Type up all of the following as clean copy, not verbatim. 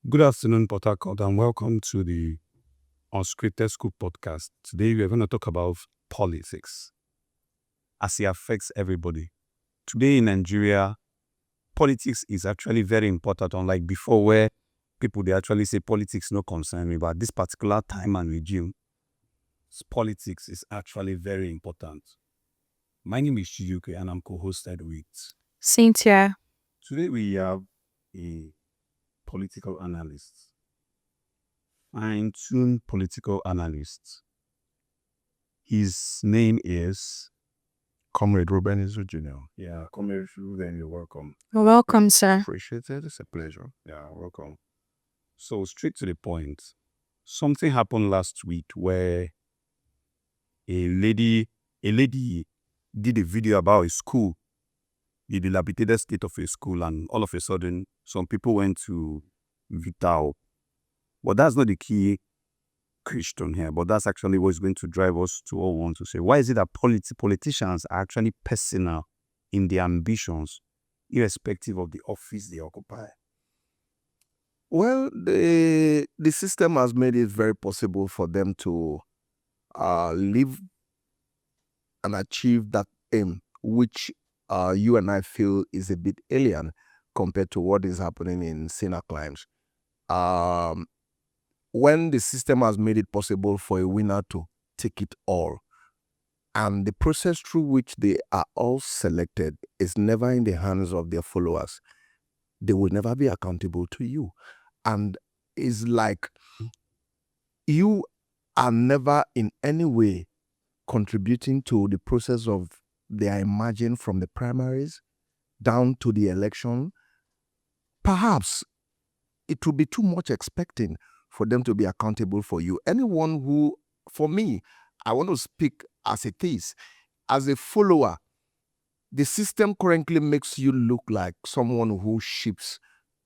Good afternoon, Port Harcourt, and welcome to the Unscripted School podcast. Today, we are going to talk about politics as it affects everybody. Today in Nigeria, politics is actually very important, unlike before, where people they actually say politics no concern me. But this particular time and regime, politics is actually very important. My name is Chijuke, and I'm co-hosted with. Cynthia. Today we have a political analyst, fine-tuned political analyst. His name is Comrade Ruben Izu Jr. Yeah, Comrade Ruben, you're welcome. You're welcome, sir. Appreciate it. It's a pleasure. Yeah, welcome. So straight to the point. Something happened last week where a lady did a video about a school, the dilapidated state of a school, and all of a sudden some people went to Vital. But that's not the key question here, but that's actually what's going to drive us to all want to say. Why is it that politicians are actually personal in their ambitions, irrespective of the office they occupy? Well, the system has made it very possible for them to live and achieve that aim, which you and I feel is a bit alien compared to what is happening in saner climes. When the system has made it possible for a winner to take it all, and the process through which they are all selected is never in the hands of their followers, they will never be accountable to you. And it's like you are never in any way contributing to the process of their emerging from the primaries down to the election. Perhaps it would be too much expecting for them to be accountable for you. Anyone who, for me, I want to speak as a theist, as a follower, the system currently makes you look like someone who ships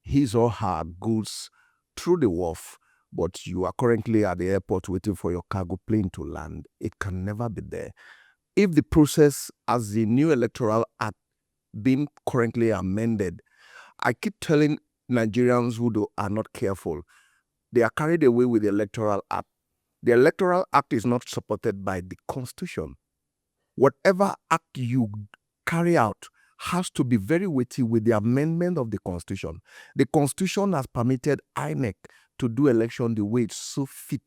his or her goods through the wharf, but you are currently at the airport waiting for your cargo plane to land. It can never be there. If the process as the new electoral act being currently amended, I keep telling Nigerians who are not careful, they are carried away with the electoral act. The electoral act is not supported by the constitution. Whatever act you carry out has to be very weighty with the amendment of the constitution. The constitution has permitted INEC to do election the way it's so fit.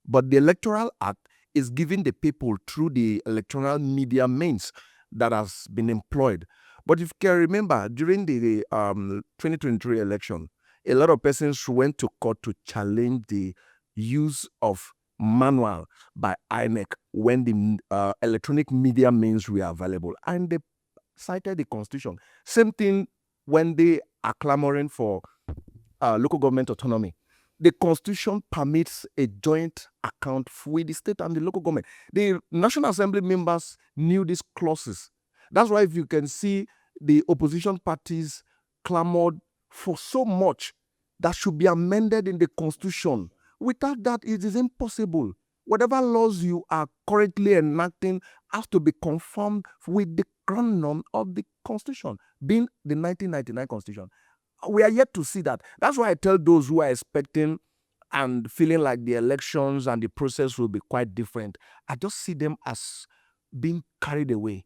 But the electoral act is giving the people through the electoral media means that has been employed. But if you can remember, during the 2023 election, a lot of persons went to court to challenge the use of manual by INEC when the electronic media means were available. And they cited the constitution. Same thing when they are clamoring for local government autonomy. The constitution permits a joint account with the state and the local government. The National Assembly members knew these clauses. That's why if you can see the opposition parties clamored for so much that should be amended in the constitution. Without that, it is impossible. Whatever laws you are currently enacting has to be conformed with the ground norm of the constitution, being the 1999 constitution. We are yet to see that. That's why I tell those who are expecting and feeling like the elections and the process will be quite different, I just see them as being carried away.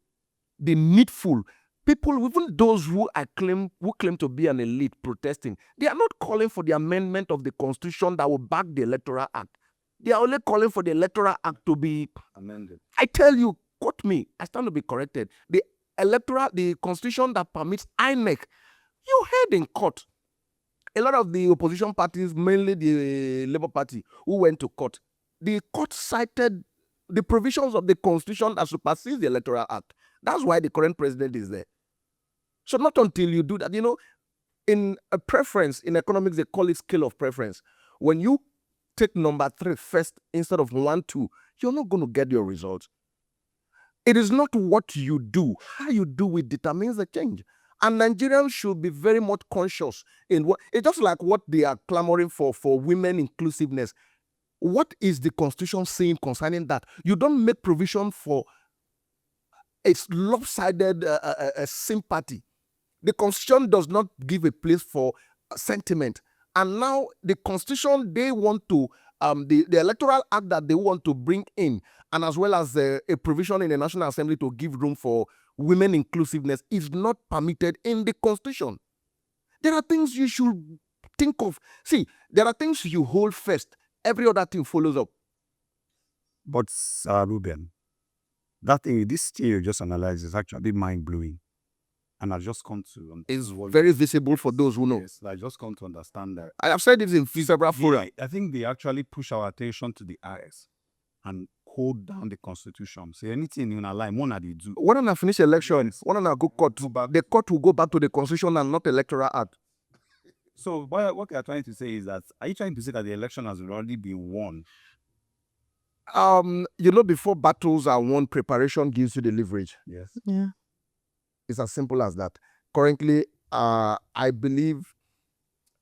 The needful people, even those who claim to be an elite protesting, they are not calling for the amendment of the constitution that will back the electoral act. They are only calling for the electoral act to be amended. I tell you, quote me, I stand to be corrected. The constitution that permits INEC, you heard in court. A lot of the opposition parties, mainly the Labour Party, who went to court, the court cited the provisions of the constitution that supersedes the electoral act. That's why the current president is there. So not until you do that, in a preference, in economics, they call it scale of preference. When you take number 3 first instead of 1, 2, you're not going to get your results. It is not what you do. How you do it determines the change. And Nigerians should be very much conscious in what, it's just like what they are clamoring for women inclusiveness. What is the constitution saying concerning that? You don't make provision for a lopsided sympathy. The constitution does not give a place for sentiment. And now the constitution they want to, the electoral act that they want to bring in, and as well as a provision in the National Assembly to give room for women inclusiveness is not permitted in the constitution. There are things you should think of. See, there are things you hold first. Every other thing follows up. But Ruben, that thing, this thing you just analyzed is actually mind-blowing. And I just come to... It's very visible for those who know. Yes, I just come to understand that. I have said this in several fora. I think they actually push our attention to the IS and hold down the constitution. Say anything in a line, one they do. When I finish election, when I go court, the court will go back to the constitution and not electoral act. So what you are trying to say is that, are you trying to say that the election has already been won? Before battles are won, preparation gives you the leverage. Yes. Yeah. It's as simple as that. Currently, I believe,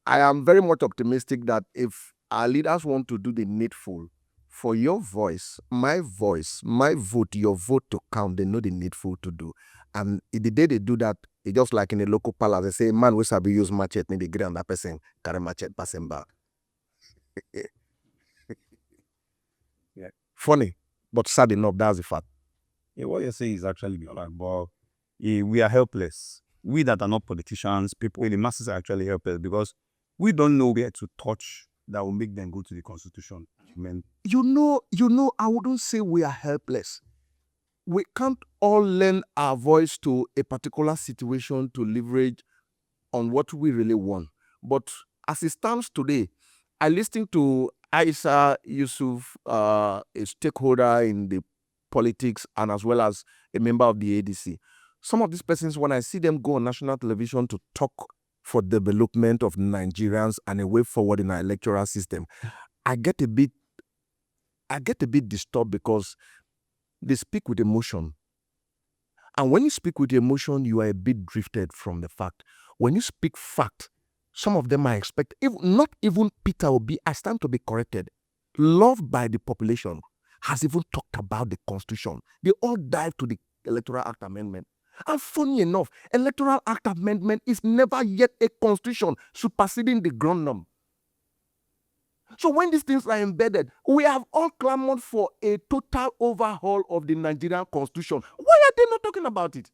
I am very much optimistic that if our leaders want to do the needful, for your voice, my vote, your vote to count, they know the needful to do. And the day they do that, it's just like in a local palace, they say, man, we sabi use machete, need the grade on that person, carry machete, pass him back. Yeah. Funny, but sad enough, that's the fact. Yeah, what you're saying is actually correct, but we are helpless. We that are not politicians, people in the masses are actually helpless because we don't know where to touch that will make them go to the constitution. Amen. I wouldn't say we are helpless. We can't all lend our voice to a particular situation to leverage on what we really want. But as it stands today, I listened to Aisha Yusuf, a stakeholder in the politics and as well as a member of the ADC. Some of these persons, when I see them go on national television to talk for development of Nigerians and a way forward in our electoral system, I get a bit disturbed because they speak with emotion. And when you speak with emotion, you are a bit drifted from the fact. When you speak fact, some of them I expect, not even Peter Obi, I stand to be corrected, loved by the population, has even talked about the constitution. They all dive to the Electoral Act Amendment. And funny enough, Electoral Act Amendment is never yet a constitution superseding the ground norm. So when these things are embedded, we have all clamored for a total overhaul of the Nigerian constitution. Why are they not talking about it?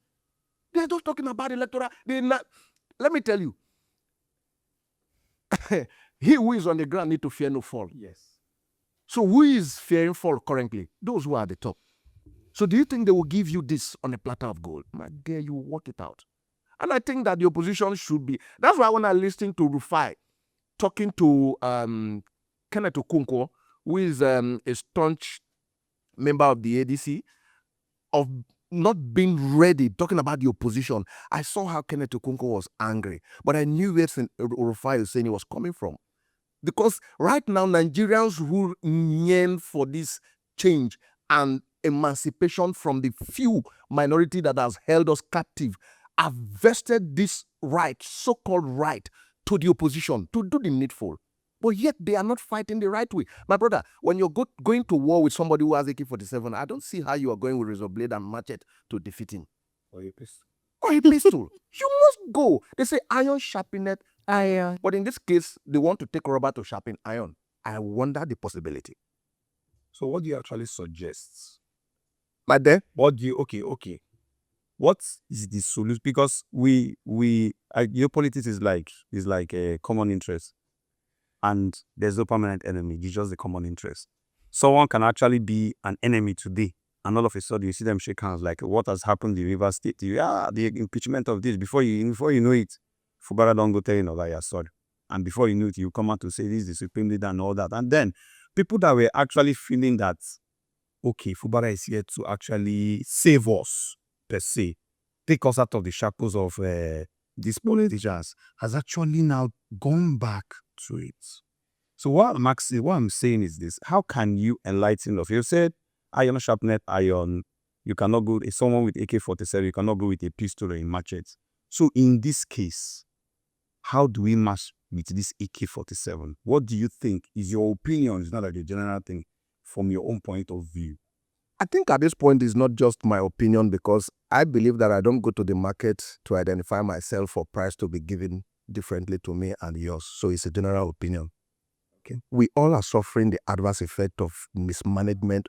They're just talking about electoral. Let me tell you, he who is on the ground need to fear no fall. Yes. So who is fearing fall currently? Those who are at the top. So do you think they will give you this on a platter of gold? My dear, you work it out. And I think that the opposition should be. That's why when I listen to Rufai talking to Kenneth Okonkwo, who is a staunch member of the ADC, of not being ready, talking about the opposition, I saw how Kenneth Okonkwo was angry. But I knew where Rufai was saying he was coming from. Because right now, Nigerians who yearn for this change and emancipation from the few minority that has held us captive have vested this right, so-called right, to the opposition to do the needful. But yet they are not fighting the right way. My brother, when you're going to war with somebody who has AK-47, I don't see how you are going with razor blade and machete to defeat him. Or a pistol. Or a pistol. You must go. They say iron sharpeneth iron. But in this case, they want to take rubber to sharpen iron. I wonder the possibility. So what do you actually suggest? My dear? What do you, okay. What is the solution? Because politics is like a common interest. And there's no permanent enemy. It's just the common interest. Someone can actually be an enemy today, and all of a sudden you see them shake hands, like what has happened in Rivers State. The impeachment of this. Before you know it, Fubara don't go tell you that you're sorry. And before you know it, you come out to say this is the supreme leader and all that. And then people that were actually feeling that, okay, Fubara is here to actually save us, per se, take us out of the shackles of these politicians, has actually now gone back to it. So what I'm saying is this: how can you enlighten us? You said iron sharpeneth iron. You cannot go. If someone with AK-47, you cannot go with a pistol or a machete. So in this case, how do we match with this AK-47? What do you think is your opinion? It's not like a general thing from your own point of view. I think at this point it's not just my opinion, because I believe that I don't go to the market to identify myself for price to be given differently to me and yours. So it's a general opinion. Okay. We all are suffering the adverse effect of mismanagement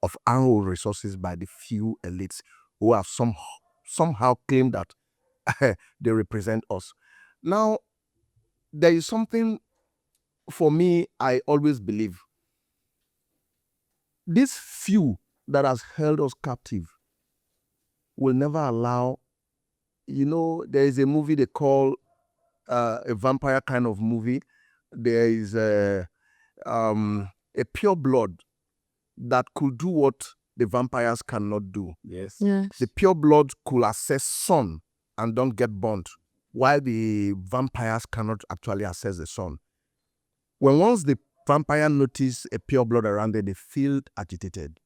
of our resources by the few elites who have somehow claimed that they represent us. Now, there is something for me I always believe. This few that has held us captive will never allow, there is a movie they call a vampire kind of movie. There is a pure blood that could do what the vampires cannot do. Yes. Yes. The pure blood could access sun and don't get burnt, while the vampires cannot actually access the sun. When once the vampire notice a pure blood around them, they feel agitated.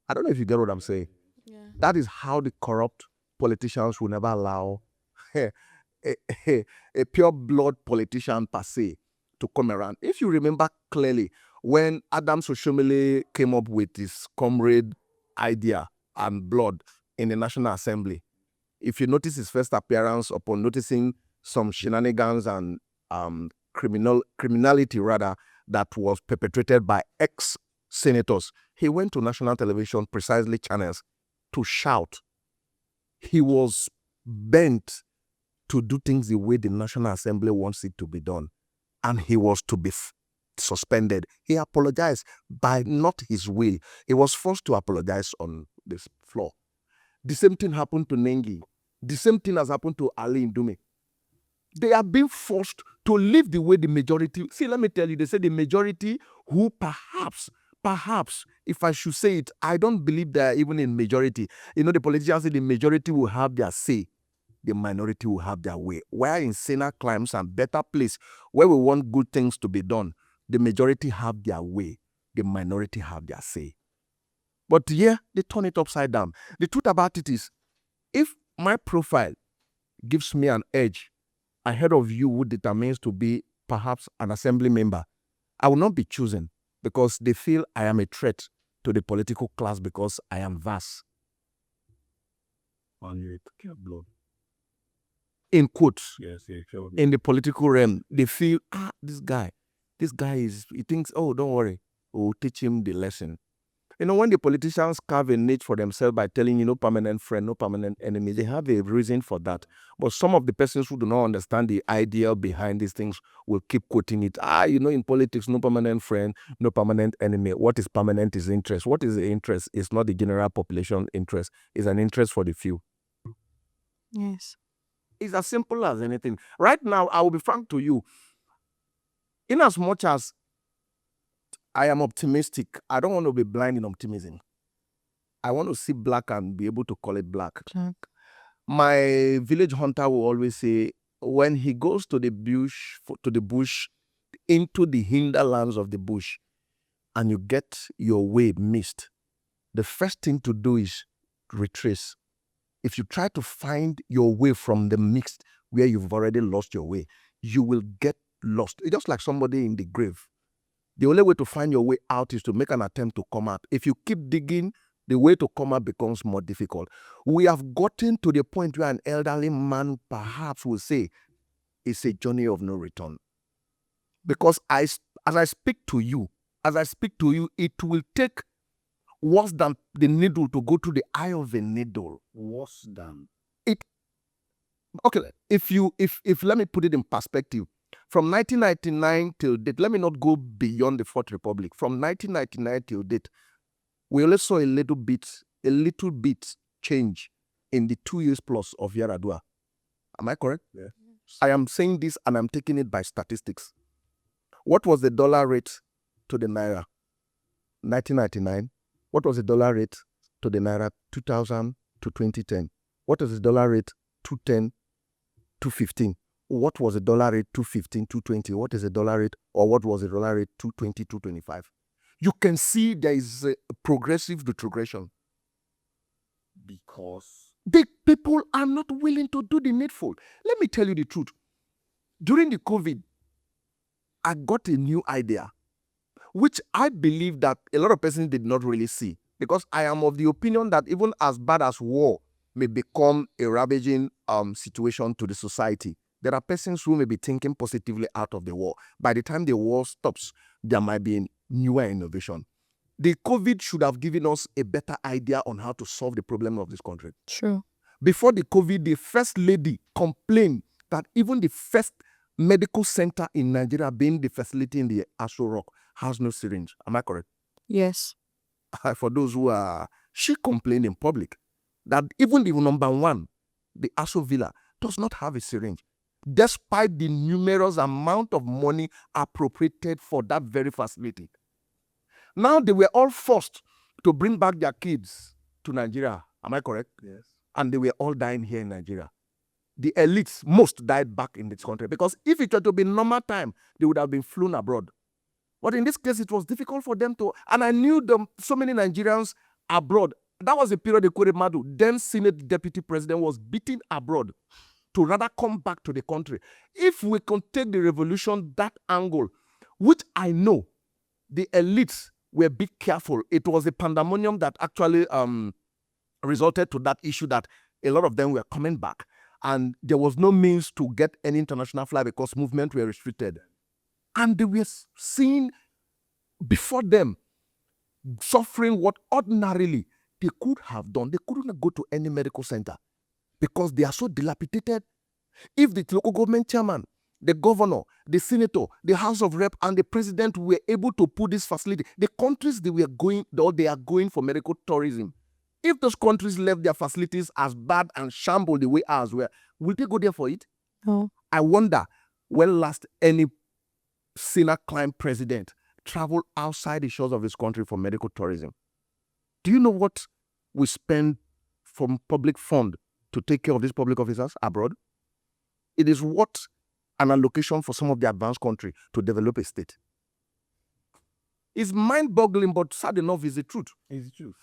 I don't know if you get what I'm saying. Yeah. That is how the corrupt politicians will never allow a pure blood politician per se to come around. If you remember clearly, when Adam Soshomele came up with his comrade idea and blood in the National Assembly, if you notice his first appearance upon noticing some shenanigans and criminality rather that was perpetrated by ex-senators, he went to national television, precisely channels, to shout. He was bent to do things the way the National Assembly wants it to be done, and he was to be suspended. He apologized by not his will. He was forced to apologize on this floor. The same thing happened to Nengi. The same thing has happened to Ali Ndume. They are being forced to live the way the majority. See, let me tell you, they say the majority who perhaps, if I should say it, I don't believe they are even in majority. The politicians say the majority will have their say, the minority will have their way. Where in saner climes and better place, where we want good things to be done, the majority have their way, the minority have their say. But yeah, they turn it upside down. The truth about it is, if my profile gives me an edge ahead of you who determines to be perhaps an assembly member, I will not be chosen because they feel I am a threat to the political class because I am vast. On your pure blood. In quotes, Yes, yeah, sure. in the political realm, they feel, this guy he thinks, oh, don't worry, we'll teach him the lesson. When the politicians carve a niche for themselves by telling you no permanent friend, no permanent enemy, they have a reason for that. But some of the persons who do not understand the idea behind these things will keep quoting it. In politics, no permanent friend, no permanent enemy. What is permanent is interest. What is the interest? It's not the general population interest. It's an interest for the few. Yes. It's as simple as anything. Right now, I will be frank to you. In as much as I am optimistic, I don't want to be blind in optimism. I want to see black and be able to call it black. Jack. My village hunter will always say, when he goes to the bush, into the hinterlands of the bush, and you get your way missed, the first thing to do is retrace. If you try to find your way from the mixed where you've already lost your way, you will get lost. It's just like somebody in the grave. The only way to find your way out is to make an attempt to come out. If you keep digging, the way to come out becomes more difficult. We have gotten to the point where an elderly man perhaps will say, it's a journey of no return. Because as I speak to you, it will take worse than the needle to go through the eye of a needle. Worse than. Okay, if let me put it in perspective. From 1999 till date, let me not go beyond the Fourth Republic. From 1999 till date, we only saw a little bit change in the 2 years plus of Yaradua. Am I correct? Yeah. I am saying this and I'm taking it by statistics. What was the dollar rate to the naira? 1999. What was the dollar rate to the naira 2000 to 2010? What was the dollar rate 2010 to 15? What was the dollar rate 215, 220? What is the dollar rate, or what was the dollar rate 220, 225? You can see there is a progressive retrogression. Because The people are not willing to do the needful. Let me tell you the truth. During the COVID, I got a new idea, which I believe that a lot of persons did not really see. Because I am of the opinion that even as bad as war may become a ravaging situation to the society, There are persons who may be thinking positively out of the war. By the time the war stops, there might be newer innovation. The COVID should have given us a better idea on how to solve the problem of this country. True. Before the COVID, the first lady complained that even the first medical center in Nigeria, being the facility in the Aso Rock, has no syringe. Am I correct? Yes. For those who are, she complained in public that even the number one, the Aso Villa, does not have a syringe, despite the numerous amount of money appropriated for that very facility. Now they were all forced to bring back their kids to Nigeria. Am I correct? Yes. And they were all dying here in Nigeria. The elites, most died back in this country, because if it were to be normal time, they would have been flown abroad. But in this case, it was difficult for them to, and I knew them, so many Nigerians abroad. That was a period Ekweremadu Madu, then Senate Deputy President, was beaten abroad to rather come back to the country. If we can take the revolution that angle, which I know the elites were be careful. It was a pandemonium that actually resulted to that issue, that a lot of them were coming back. And there was no means to get any international flight because movement were restricted. And they were seen before them suffering what ordinarily they could have done. They couldn't go to any medical center because they are so dilapidated. If the local government chairman, the governor, the senator, the House of Rep, and the president were able to put this facility, the countries they were going, or they are going for medical tourism, if those countries left their facilities as bad and shambled the way ours were, will they go there for it? No. I wonder when last any senior climb president traveled outside the shores of his country for medical tourism. Do you know what we spend from public fund to take care of these public officers abroad? It is what an allocation for some of the advanced country to develop a state. It's mind-boggling, but sad enough is the truth. It's the truth.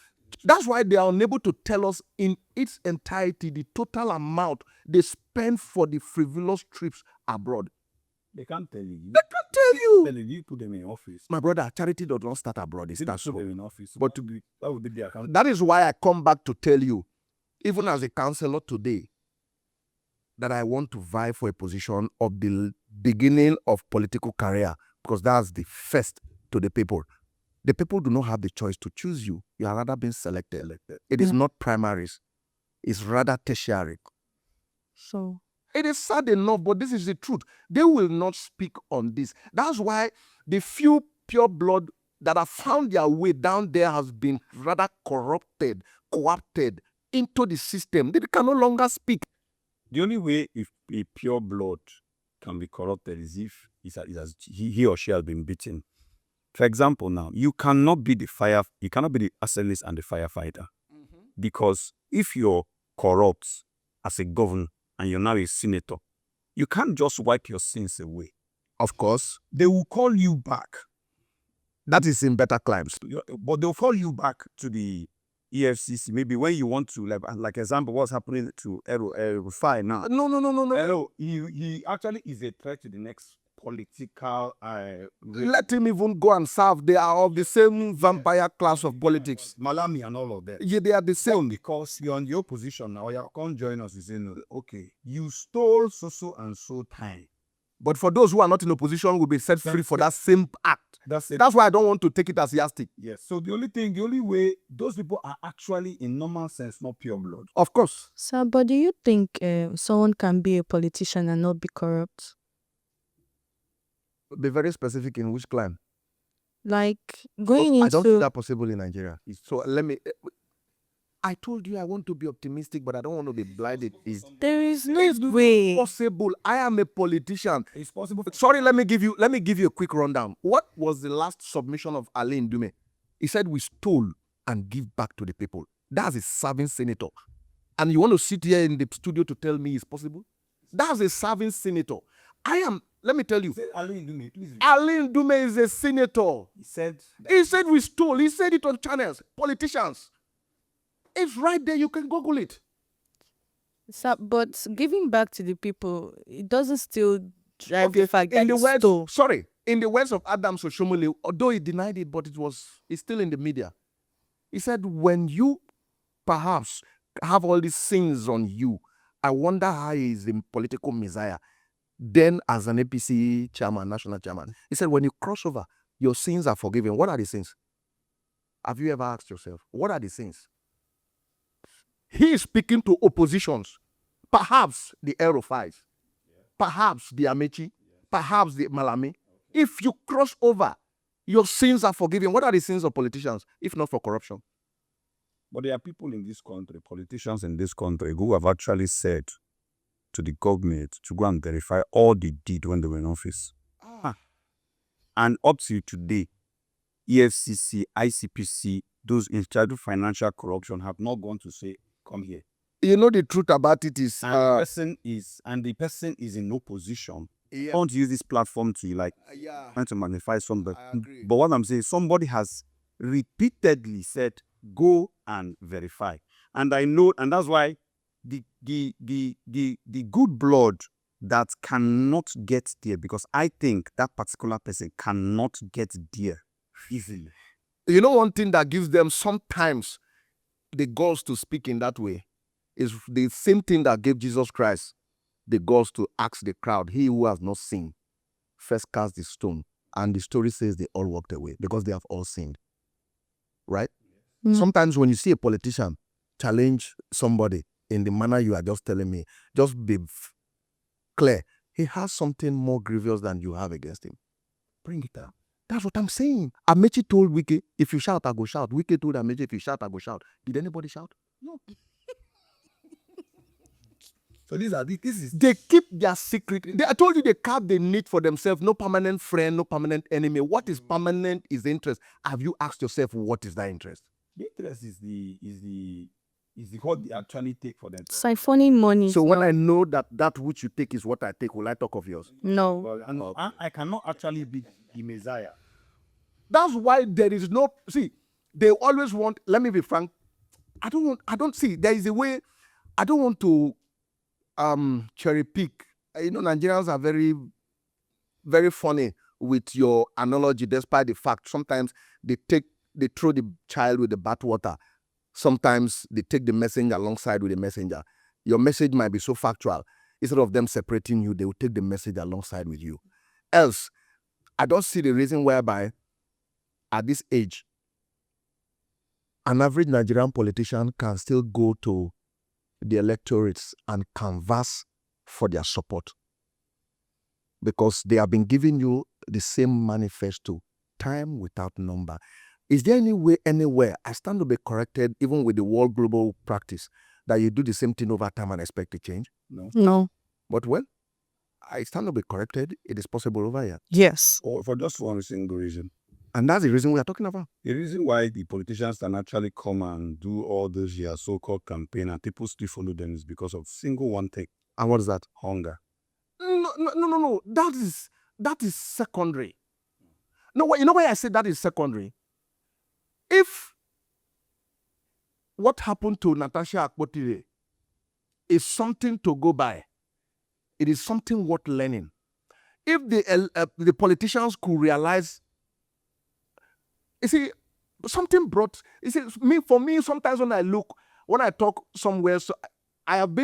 That's why they are unable to tell us in its entirety the total amount they spend for the frivolous trips abroad. They can't tell you. They can't tell you. Tell you, you put them in office. My brother, charity does not start abroad. It You starts put home. them in office. But that would be their account. that is why I come back to tell you, even as a counselor today, that I want to vie for a position of the beginning of political career, because that's the first to the people. The people do not have the choice to choose you. You are rather being selected. It is not primaries. It's rather tertiary. So It is sad enough, but this is the truth. They will not speak on this. That's why the few pure blood that have found their way down there has been rather corrupted, co-opted into the system. They can no longer speak. The only way if a pure blood can be corrupted is if he or she has been beaten. For example, now you cannot be the arsonist and the firefighter, because if you're corrupt as a governor and you're now a senator, you can't just wipe your sins away. Of course, They will call you back, that is in better climes. but they'll call you back to the EFCC. Maybe when you want to, like example, what's happening to Rufai now. No. He actually is a threat to the next political. Let him even go and serve. They are of the same vampire class of politics. Malami and all of that. Yeah, they are the same. Because you're on your position now, you come join us. You say, no, okay, you stole so and so time. But for those who are not in opposition, will be set free for that same act. That's it. That's why I don't want to take it as yardstick. Yes. So the only way, those people are actually in normal sense not pure blood. Of course. Sir, but do you think someone can be a politician and not be corrupt? Be very specific in which clan. Like going I don't see into that possible in Nigeria. So I told you I want to be optimistic, but I don't want to be blinded. there is no way. Possible. I am a politician. It's possible. Sorry, let me give you a quick rundown. What was the last submission of Ali Ndume? He said we stole and give back to the people. That's a serving senator. And you want to sit here in the studio to tell me it's possible? That's a serving senator. Let me tell you. Ali Ndume, please. Ali Ndume is a senator. He said We stole. He said it on channels. Politicians. It's right there. You can Google it. Sir, but giving back to the people, it doesn't still drive the fact that In the it's words, stole. in the words of Adam Soshomole, although he denied it, but it's still in the media. He said, when you perhaps have all these sins on you, I wonder how he is a political messiah. then as an APC chairman, national chairman, he said, when you cross over, your sins are forgiven. What are the sins? Have you ever asked yourself, what are the sins? He is speaking to oppositions, perhaps the Aerofis, perhaps the Amechi, perhaps the Malami. If you cross over, your sins are forgiven. What are the sins of politicians, if not for corruption? But there are people in this country, politicians in this country, who have actually said to the government to go and verify all they did when they were in office. And up to today, EFCC, ICPC, those in charge of financial corruption have not gone to say, come here. You know, the truth about it is, And the person is in no position. I want to use this platform to trying to magnify somebody. I agree. But what I'm saying, somebody has repeatedly said, go and verify. And I know, and that's why the good blood that cannot get there, because I think that particular person cannot get there easily. You know, one thing that gives them sometimes the guts to speak in that way is the same thing that gave Jesus Christ the guts to ask the crowd, he who has not sinned, first cast the stone. And the story says they all walked away because they have all sinned. Right? Mm. Sometimes when you see a politician challenge somebody in the manner you are just telling me, just be clear. He has something more grievous than you have against him. Bring it down. That's what I'm saying. Amechi told Wike, if you shout, I go shout. Wike told Amechi, if you shout, I go shout. Did anybody shout? No. So this is They keep their secret. I told you they carve the need for themselves. No permanent friend, no permanent enemy. What is permanent is the interest. Have you asked yourself what is that interest? the interest is the what they actually take for them. Siphoning money. So when I know that which you take is what I take, will I talk of yours? No. Well, and I cannot actually be the Messiah. That's why there is no, see, they always want, let me be frank, there is a way, I don't want to cherry pick. You know, Nigerians are very, very funny with your analogy, despite the fact sometimes they throw the child with the bathwater. Sometimes they take the messenger alongside with the messenger. Your message might be so factual. Instead of them separating you, they will take the message alongside with you. Else, I don't see the reason whereby at this age, an average Nigerian politician can still go to the electorates and canvass for their support. Because they have been giving you the same manifesto, time without number. Is there any way, anywhere, I stand to be corrected, even with the world global practice, that you do the same thing over time and expect a change? No. But well, I stand to be corrected. It is possible over here. Yes. Or for just one single reason. And that's the reason we are talking about. The reason why the politicians can actually come and do all those years so-called campaign and people still follow them is because of single one thing. And what is that? Hunger. No. That is secondary. No, you know why I say that is secondary? If what happened to Natasha Akpotire is something to go by, it is something worth learning. If the politicians could realize, you see, something brought, you see, for me, sometimes when I talk somewhere, so I am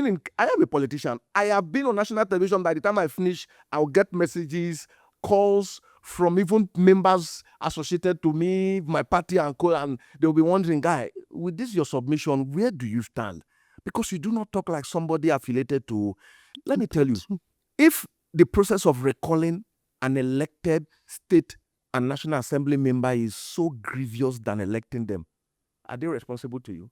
a politician. I have been on national television. By the time I finish, I'll get messages, calls from even members associated to me, my party and co, and they'll be wondering, guy, with this your submission, where do you stand? Because you do not talk like somebody affiliated to, let me tell you, if the process of recalling an elected state and National Assembly member is so grievous than electing them, are they responsible to you?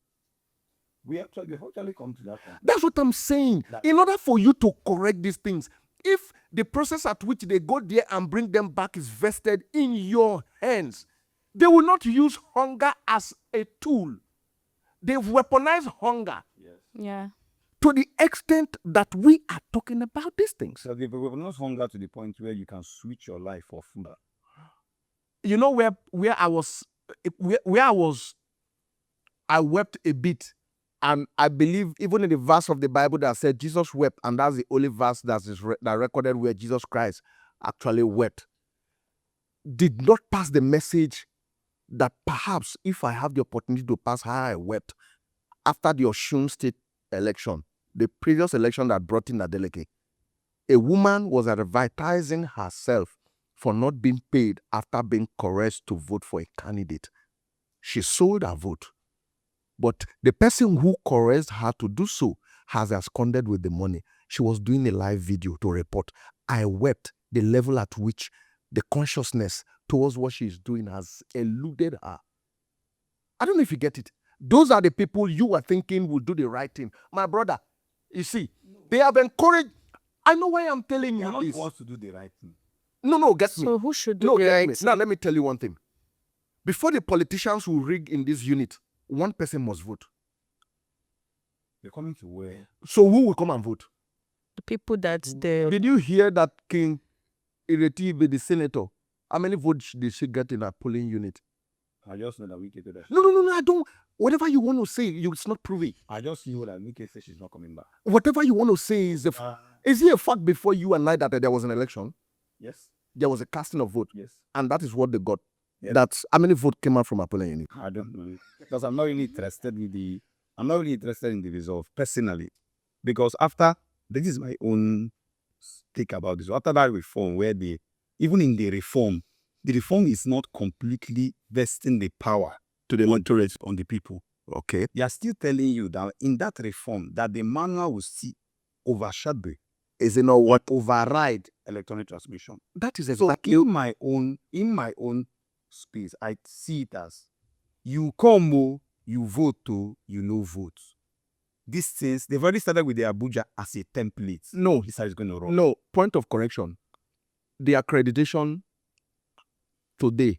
We actually come to that point. That's what I'm saying. In order for you to correct these things, if the process at which they go there and bring them back is vested in your hands, they will not use hunger as a tool. They've weaponized hunger. Yes. Yeah. To the extent that we are talking about these things. So they will not hunger to the point where you can switch your life for food. You know where I was, I wept a bit. And I believe even in the verse of the Bible that said Jesus wept, and that's the only verse that recorded where Jesus Christ actually wept, did not pass the message that perhaps if I have the opportunity to pass how I wept after the Osun State election, the previous election that brought in Adeleke, A woman was advertising herself for not being paid after being coerced to vote for a candidate. She sold her vote. But the person who coerced her to do so has absconded with the money. She was doing a live video to report. I wept the level at which the consciousness towards what she is doing has eluded her. I don't know if you get it. Those are the people you are thinking will do the right thing. My brother, you see, they have encouraged. I know why I'm telling you this. wants to do the right thing. No, get me. So who should do No, the get right me. thing? Now, let me tell you one thing. Before the politicians will rig in this unit, one person must vote. They're coming to where? So who will come and vote? The people that's there. Did you hear that King Iretibe, the senator, how many votes did she get in her polling unit? I just know that Wike did that. No, I don't. Whatever you want to say, it's not proving. I just know that Wike said she's not coming back. Whatever you want to say is is it a fact before you and I that there was an election? Yes. There was a casting of vote. Yes. And that is what they got. Yes. That's how many votes came out from her polling unit? I don't know. Because I'm not really interested in the result personally. Because this is my own take about this. After that reform, where even in the reform is not completely vesting the power to the electorate on the people. Okay. They are still telling you that in that reform, that the manual will see overshadow, Is it not what? override electronic transmission. That is So exactly. in my own space, I see it as you come, you vote, you no vote. These things, they've already started with the Abuja as a template. No. This is how it's going to run. No, point of correction. The accreditation today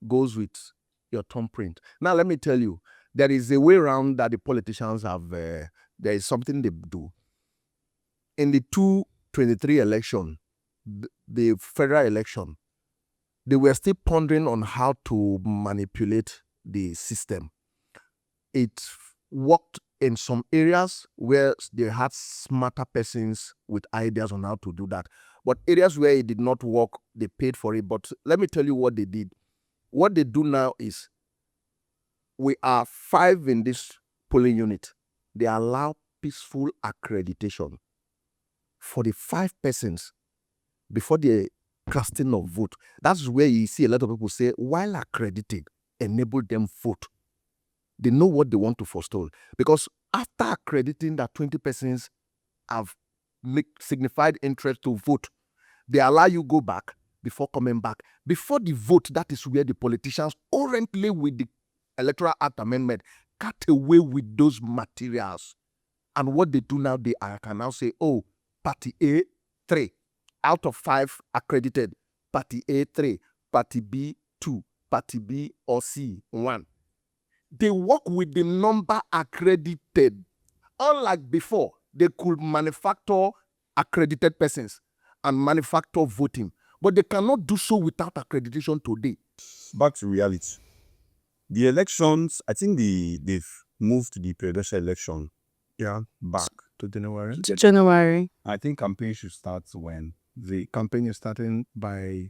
goes with your thumbprint. Now, let me tell you, there is a way around that the politicians have. There is something they do. In the 2023 election, the federal election, they were still pondering on how to manipulate the system. It worked in some areas where they had smarter persons with ideas on how to do that. But areas where it did not work, they paid for it. But let me tell you what they did. What they do now is, we are 5 in this polling unit. They allow peaceful accreditation for the 5 persons before the casting of vote. That's where you see a lot of people say, while accredited, enable them vote. They know what they want to forestall. Because after accrediting that 20 persons have signified interest to vote, they allow you go back before coming back. Before the vote, that is where the politicians, currently with the Electoral Act Amendment, cut away with those materials. And what they do now, they can now say, oh, Party A, 3 out of 5 accredited. Party A, 3. Party B, 2. Party B or C, 1. They work with the number accredited. Unlike before, they could manufacture accredited persons and manufacture voting. But they cannot do so without accreditation today. Back to reality. The elections, I think they've moved the presidential election back To January. To January. I think campaign should start when? The campaign is starting by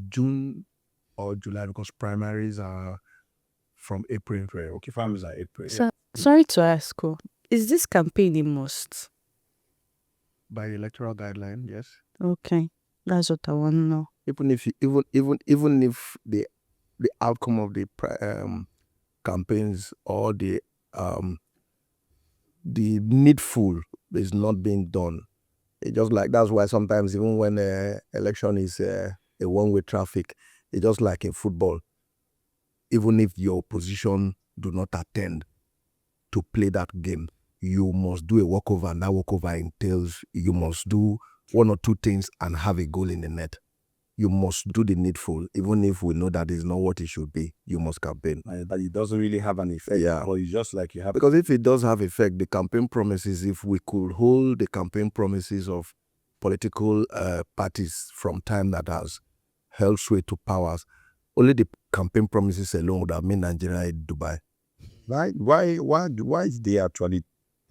June or July, because primaries are from April. Okay, farmers are April. Sorry to ask, is this campaign a must? By the electoral guideline, yes. Okay, that's what I want to know. Even if the outcome of the campaigns or the needful is not being done, it's just like, that's why sometimes even when election is a one-way traffic, it's just like in football. Even if your opposition do not attend to play that game, you must do a walkover, and that walkover entails you must do 1 or 2 things and have a goal in the net. You must do the needful, even if we know that is not what it should be. You must campaign. But it doesn't really have an effect. Yeah. But it's just like you have. Because if it does have effect, the campaign promises, if we could hold the campaign promises of political parties from time that has held sway to powers, only the campaign promises alone would have made Nigeria in Dubai. Right? Why did they actually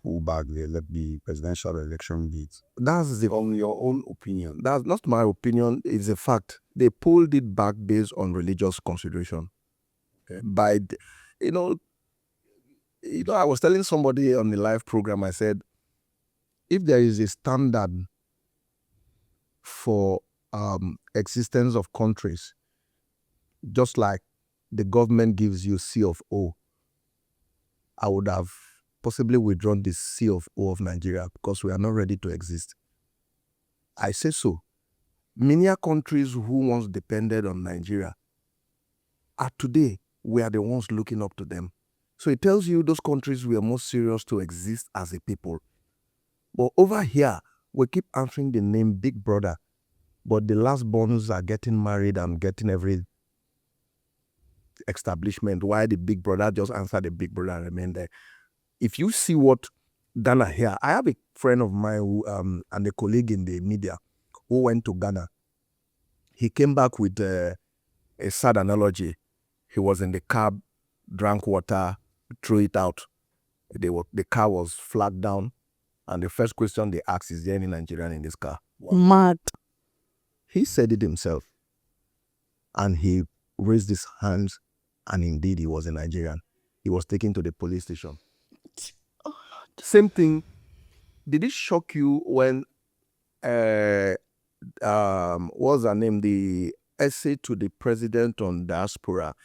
pull back the presidential election dates? That's From your own opinion. That's not my opinion. It's a fact. They pulled it back based on religious consideration. Okay. I was telling somebody on the live program, I said, if there is a standard for existence of countries, just like the government gives you C of O, I would have possibly withdrawn the C of O of Nigeria because we are not ready to exist. I say so. Many countries who once depended on Nigeria are today, we are the ones looking up to them. So it tells you those countries were more serious to exist as a people. But over here, we keep answering the name Big Brother, but the last borns are getting married and getting every establishment, while the Big Brother just answer the Big Brother and remain there. If you see what Ghana here, I have a friend of mine who, and a colleague in the media who went to Ghana. He came back with a sad analogy. He was in the cab, drank water, threw it out. The car was flagged down, and the first question they asked is, there any Nigerian in this car? Mad. He said it himself, and he raised his hands, and indeed he was a Nigerian. He was taken to the police station. Same thing. Did it shock you when what's her name? The essay to the president on diaspora.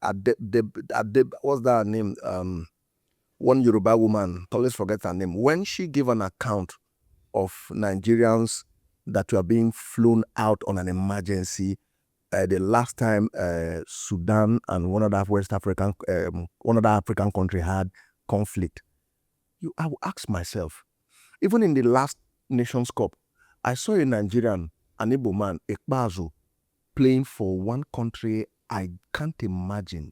What's that name? One Yoruba woman, always forget her name. When she gave an account of Nigerians that were being flown out on an emergency, the last time Sudan and one other African country had conflict, I will ask myself, even in the last Nations Cup, I saw a Nigerian, an Igbo man, Ekbazu, playing for one country I can't imagine.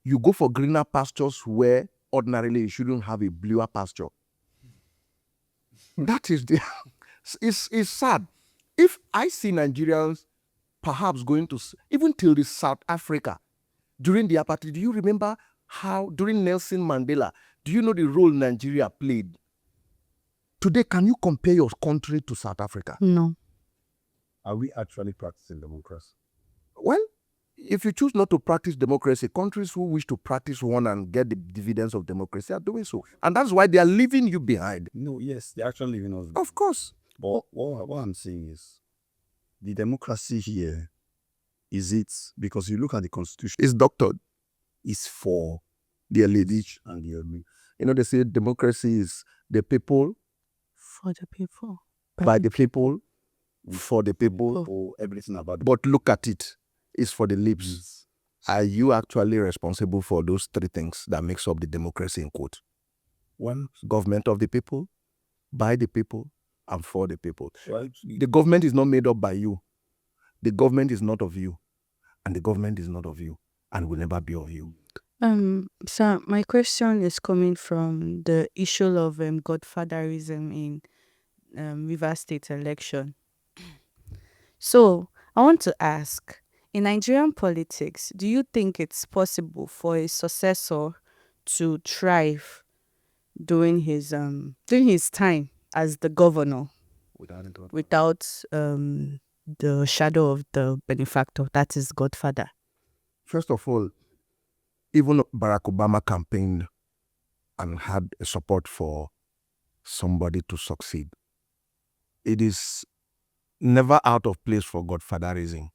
You go for greener pastures where ordinarily you shouldn't have a bluer pasture. That is the... it's sad. If I see Nigerians perhaps going to, even till the South Africa, during the apartheid, do you remember how, during Nelson Mandela, do you know the role Nigeria played? Today, can you compare your country to South Africa? No. Are we actually practicing democracy? Well, if you choose not to practice democracy, countries who wish to practice one and get the dividends of democracy are doing so. And that's why they are leaving you behind. No, yes, they're actually leaving us. Of course. But what I'm saying is, the democracy here, is it, because you look at the constitution, It's doctored. is for The elite. and the elite. You know, they say democracy is the people, For the people. by the people, for the people. Or everything about But look at it. It's for the lips. Are you actually responsible for those three things that makes up the democracy in quote? one. Government of the people, by the people, and for the people. Well, The government is not made up by you. The government is not of you. And the government is not of you and will never be of you. So my question is coming from the issue of godfatherism in Rivers State election. So I want to ask, in Nigerian politics, do you think it's possible for a successor to thrive during his time as the governor without the shadow of the benefactor, that is godfather? First of all, even Barack Obama campaigned and had a support for somebody to succeed. It is never out of place for godfatherism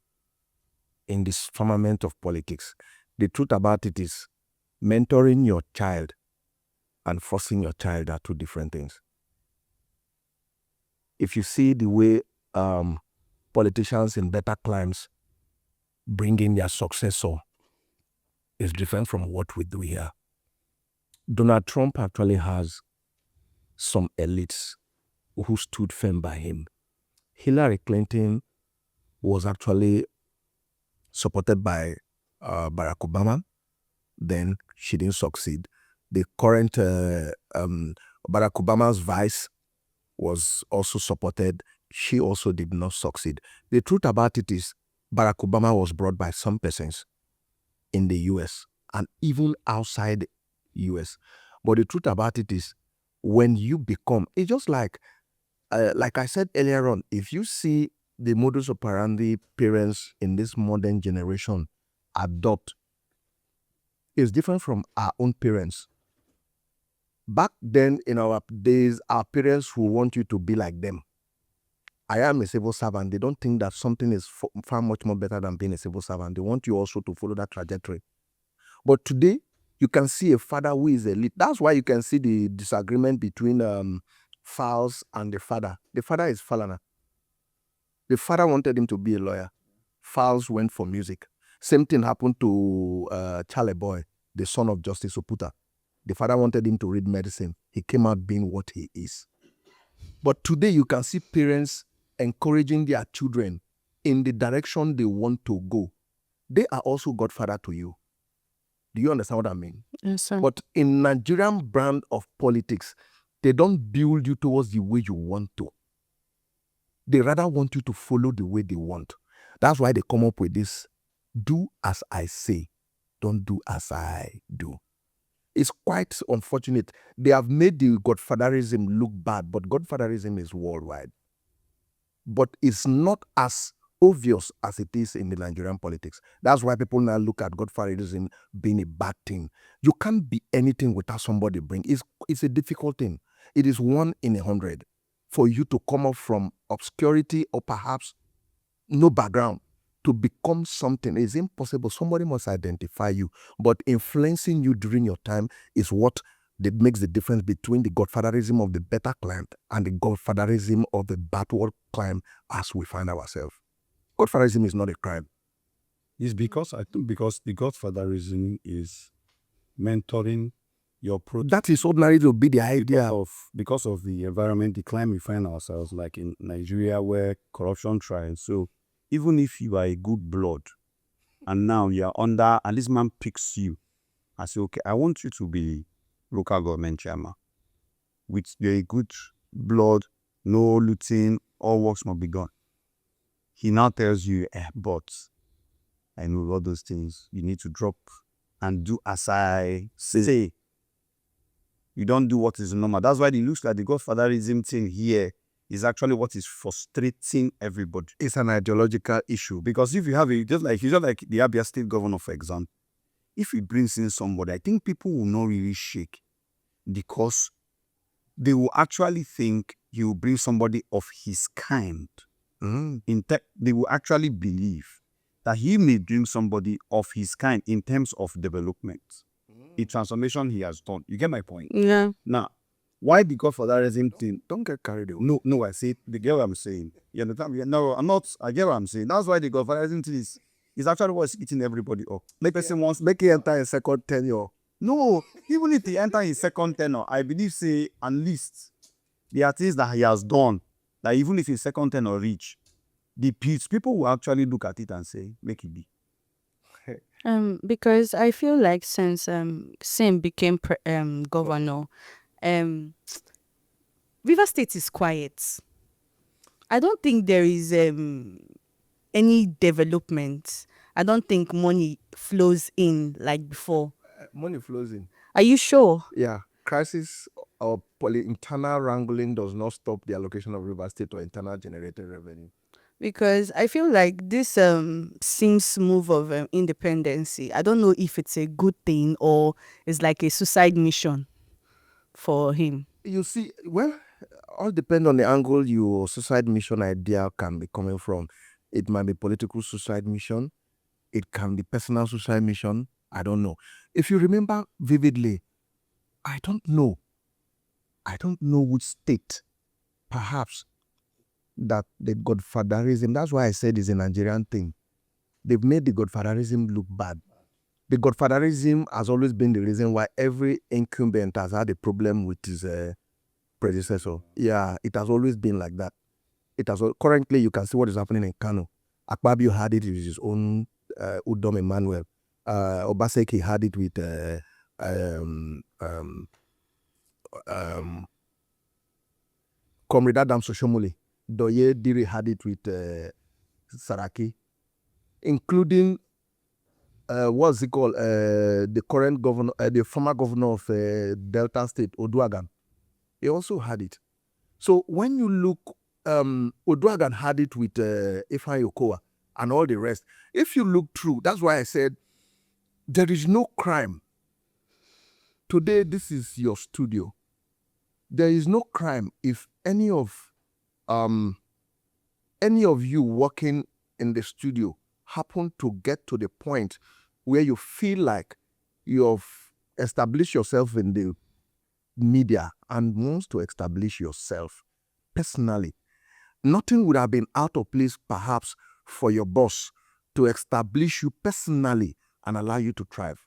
in this firmament of politics. The truth about it is, mentoring your child and forcing your child are two different things. If you see the way politicians in better climes bring in their successor, is different from what we do here. Donald Trump actually has some elites who stood firm by him. Hillary Clinton was actually supported by Barack Obama. Then she didn't succeed. The current Barack Obama's vice was also supported. She also did not succeed. The truth about it is, Barack Obama was brought by some persons in the US and even outside US. But the truth about it is, when you become, it's just like I said earlier on, if you see the modus operandi parents in this modern generation adopt, is different from our own parents. Back then, in our days, our parents will want you to be like them. I am a civil servant. They don't think that something is far much more better than being a civil servant. They want you also to follow that trajectory. But today, you can see a father who is elite. That's why you can see the disagreement between Falz and the father. The father is Falana. The father wanted him to be a lawyer. Falz went for music. Same thing happened to Charlie Boy, the son of Justice Oputa. The father wanted him to read medicine. He came out being what he is. But today you can see parents encouraging their children in the direction they want to go. They are also godfather to you. Do you understand what I mean? Yes, sir. But in Nigerian brand of politics, they don't build you towards the way you want to. They rather want you to follow the way they want. That's why they come up with this: do as I say, don't do as I do. It's quite unfortunate. They have made the godfatherism look bad, but godfatherism is worldwide. But it's not as obvious as it is in the Nigerian politics. That's why people now look at godfatherism being a bad thing. You can't be anything without somebody bring. It's a difficult thing. It is 1 in 100 for you to come up from obscurity or perhaps no background to become something. It's impossible. Somebody must identify you. But influencing you during your time is what makes the difference between the godfatherism of the better client and the godfatherism of the backward client as we find ourselves. Godfatherism is not a crime. It's because I think because the godfatherism is mentoring your That is ordinary to be the idea. because of the environment, the climate we find ourselves, like in Nigeria where corruption thrives. So even if you are a good blood and now you are under, and this man picks you and say, okay, I want you to be local government chairman with a good blood, no looting, all works must be done. He now tells you, but I know all those things you need to drop and do as I say. You don't do what is normal. That's why it looks like the godfatherism thing here is actually what is frustrating everybody. It's an ideological issue. Because if you have just like the Abia State governor, for example, if he brings in somebody, I think people will not really shake because they will actually think he will bring somebody of his kind. They will actually believe that he may bring somebody of his kind in terms of development, the transformation he has done. You get my point? Yeah. Now, why the godfatherism thing? Don't get carried away. No, I say, you get what I'm saying. You understand? No, I'm not. I get what I'm saying. That's why the godfatherism thing is actually what's eating everybody up. Make person wants Make it enter a second tenure. no, even if he enter his second tenure, I believe say at least the things that he has done, that even if his second tenure reach, the people will actually look at it and say, make it be. Because I feel like since Sim became governor, River State is quiet. I don't think there is any development. I don't think money flows in like before. Money flows in. Are you sure? Yeah. Crisis or internal wrangling does not stop the allocation of River State or internal generated revenue. Because I feel like this Sim's move of independency, I don't know if it's a good thing or it's like a suicide mission for him. You see, well, all depend on the angle your suicide mission idea can be coming from. It might be political suicide mission. It can be personal suicide mission. I don't know. If you remember vividly, I don't know which state, perhaps, that the godfatherism, that's why I said it's a Nigerian thing. They've made the godfatherism look bad. The godfatherism has always been the reason why every incumbent has had a problem with his predecessor. Yeah, it has always been like that. Currently, you can see what is happening in Kano. Akpabio had it with his own Udom Emmanuel. Obaseki had it with Comrade Adam Soshomole. Doye Diri had it with Saraki, including what's it called? The current governor, the former governor of Delta State, Oduagan. He also had it. So when you look, Oduagan had it with Ifeanyi Okowa and all the rest. If you look through, that's why I said there is no crime. Today, this is your studio. There is no crime if any of you working in the studio happen to get to the point where you feel like you've established yourself in the media and wants to establish yourself personally. Nothing would have been out of place perhaps for your boss to establish you personally and allow you to thrive.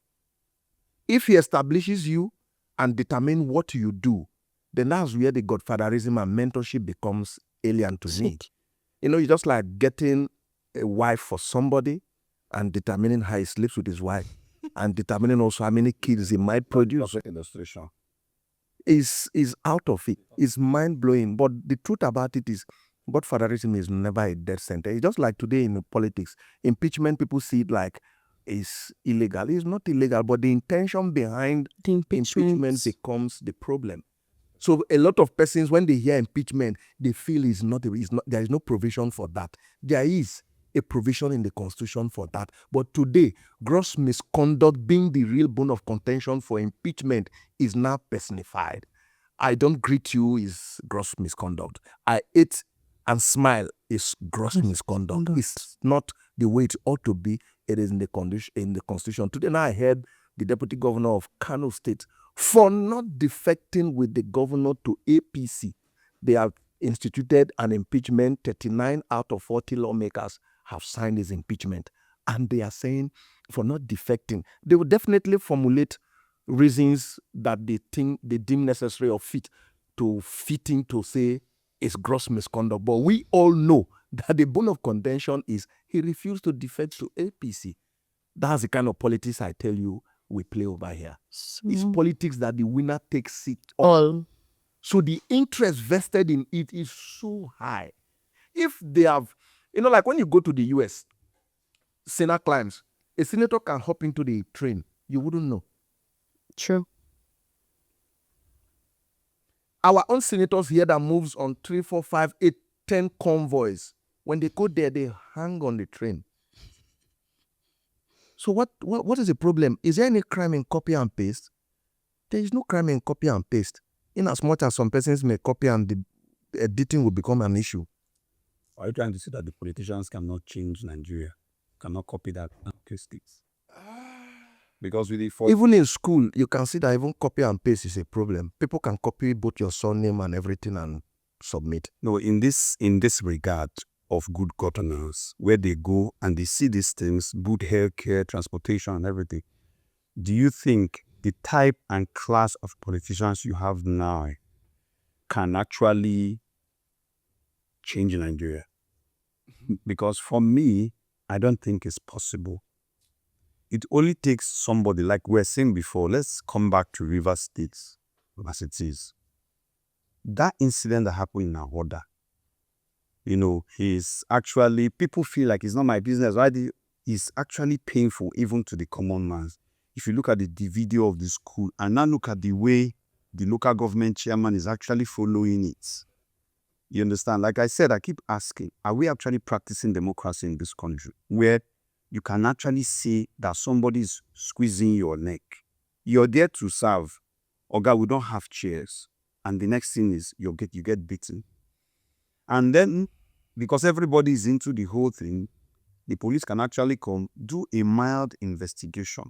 If he establishes you and determine what you do, then that's where the godfatherism and mentorship becomes alien to me. You know, it's just like getting a wife for somebody and determining how he sleeps with his wife and determining also how many kids he might produce. Illustration. Is out of it. It's mind-blowing. But the truth about it is godfatherism is never a death sentence. It's just like today in politics. Impeachment, people see it like it's illegal. It's not illegal, but the intention behind The impeachment becomes the problem. So a lot of persons, when they hear impeachment, they feel there is no provision for that. There is a provision in the Constitution for that. But today, gross misconduct being the real bone of contention for impeachment is now personified. I don't greet you is gross misconduct. I eat and smile is gross misconduct. It's not the way it ought to be. It is in the Constitution. Today now I heard the Deputy Governor of Kano State for not defecting with the governor to APC. They have instituted an impeachment. 39 out of 40 lawmakers have signed his impeachment. And they are saying for not defecting. They will definitely formulate reasons that they deem necessary or fit in to say it's gross misconduct. But we all know that the bone of contention is he refused to defect to APC. That's the kind of politics I tell you we play over here. It's politics that the winner takes it all. So the interest vested in it is so high. If they have, like when you go to the US, Senate climbs, a senator can hop into the train. You wouldn't know. True. Our own senators here that moves on 3, 4, 5, 8, 10 convoys, when they go there, they hang on the train. So what is the problem? Is there any crime in copy and paste? There is no crime in copy and paste. In as much as some persons may copy and the editing will become an issue. Are you trying to say that the politicians cannot change Nigeria? Cannot copy that acoustics? Because with the even in school, you can see that even copy and paste is a problem. People can copy both your surname and everything and submit. No, in this regard of good governance, where they go and they see these things, good healthcare, transportation, and everything, do you think the type and class of politicians you have now can actually change Nigeria? Because for me, I don't think it's possible. It only takes somebody, like we were saying before, let's come back to Rivers State as it is. That incident that happened in Ahoda, he's actually, people feel like it's not my business, right? It's actually painful even to the common man. If you look at the video of the school and now look at the way the local government chairman is actually following it. You understand? Like I said, I keep asking, are we actually practicing democracy in this country where you can actually see that somebody is squeezing your neck? You're there to serve. Oga, we don't have chairs. And the next thing is you get beaten. And then, because everybody is into the whole thing, the police can actually come, do a mild investigation.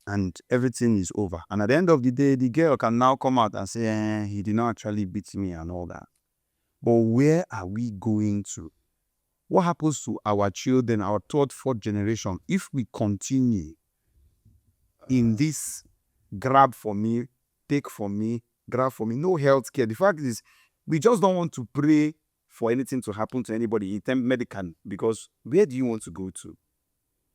And everything is over. And at the end of the day, the girl can now come out and say, he did not actually beat me and all that. But where are we going to? What happens to our children, our third, fourth generation, if we continue in this grab for me, take for me, grab for me, no health care? The fact is, we just don't want to pray for anything to happen to anybody in medical, because where do you want to go to?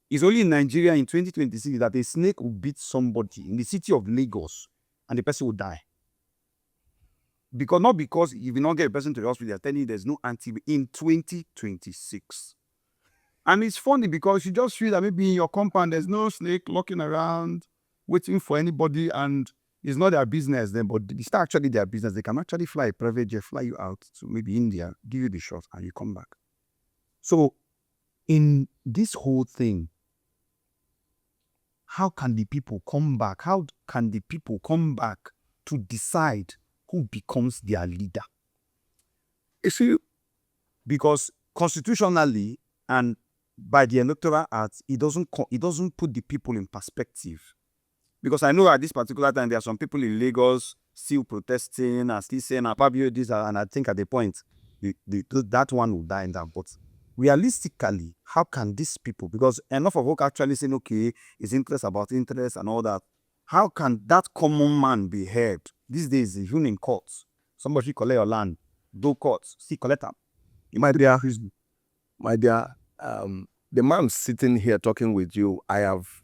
It's only in Nigeria in 2026 that a snake will beat somebody in the city of Lagos and the person will die. Not because if you not get a person to the hospital, they're telling you there's no antibiotic in 2026. And it's funny because you just feel that maybe in your compound there's no snake looking around, waiting for anybody, and it's not their business then, but it's not actually their business. They can actually fly a private jet, fly you out to maybe India, give you the shot, and you come back. So in this whole thing, how can the people come back? How can the people come back to decide who becomes their leader. You see, because constitutionally and by the Electoral Act, it doesn't put the people in perspective. Because I know at this particular time there are some people in Lagos still protesting and still saying, "Apabio this," and I think at the point that one will die in that. But realistically, how can these people? Because enough of folk actually saying, "Okay, it's interest about interest and all that." How can that common man be heard these days? Even in courts, somebody collect your land, do courts, see collect them. My dear, the man sitting here talking with you, I have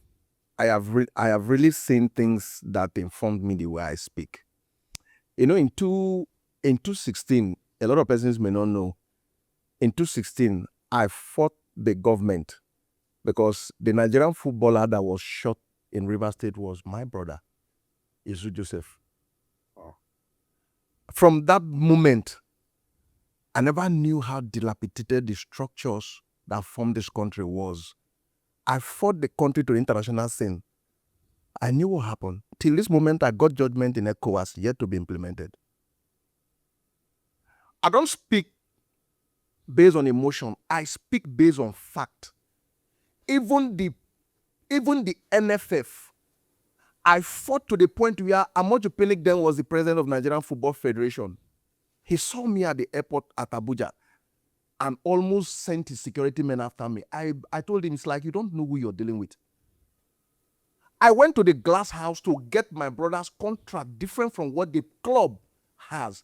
really seen things that informed me the way I speak. You know, in 2016, a lot of persons may not know. In 2016, I fought the government because the Nigerian footballer that was shot in River State was my brother, Isu Joseph. From that moment, I never knew how dilapidated the structures that formed this country was. I fought the country to the international scene. I knew what happened. Till this moment, I got judgment in ECOWAS yet to be implemented. I don't speak based on emotion. I speak based on fact. Even the NFF, I fought to the point where Amoju Pinnick then was the president of Nigerian Football Federation. He saw me at the airport at Abuja and almost sent his security men after me. I told him, it's like you don't know who you're dealing with. I went to the glass house to get my brother's contract different from what the club has.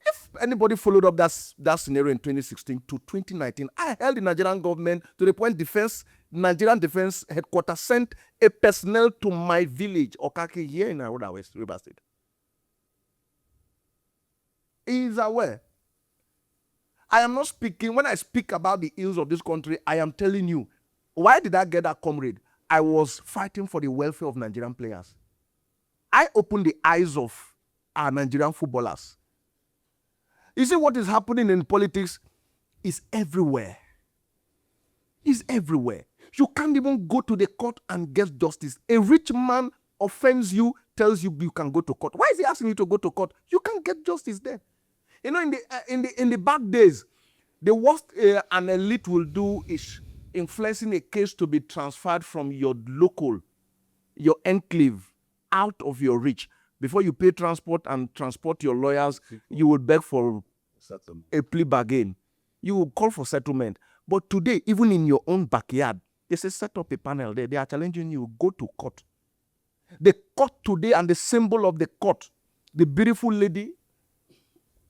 If anybody followed up that scenario in 2016 to 2019, I held the Nigerian government to the point Nigerian Defense Headquarters sent a personnel to my village, Okaki, here in Aroda West, River State. He is aware. I am not speaking, when I speak about the ills of this country, I am telling you, why did I get that comrade? I was fighting for the welfare of Nigerian players. I opened the eyes of our Nigerian footballers. You see what is happening in politics is everywhere. It's everywhere. You can't even go to the court and get justice. A rich man offends you, tells you you can go to court. Why is he asking you to go to court? You can't get justice there. You know, in the back days, the worst an elite will do is influencing a case to be transferred from your local, your enclave, out of your reach. Before you pay transport and transport your lawyers, you will beg for a plea bargain. You will call for settlement. But today, even in your own backyard, they say set up a panel there. They are challenging you, go to court. The court today and the symbol of the court, the beautiful lady,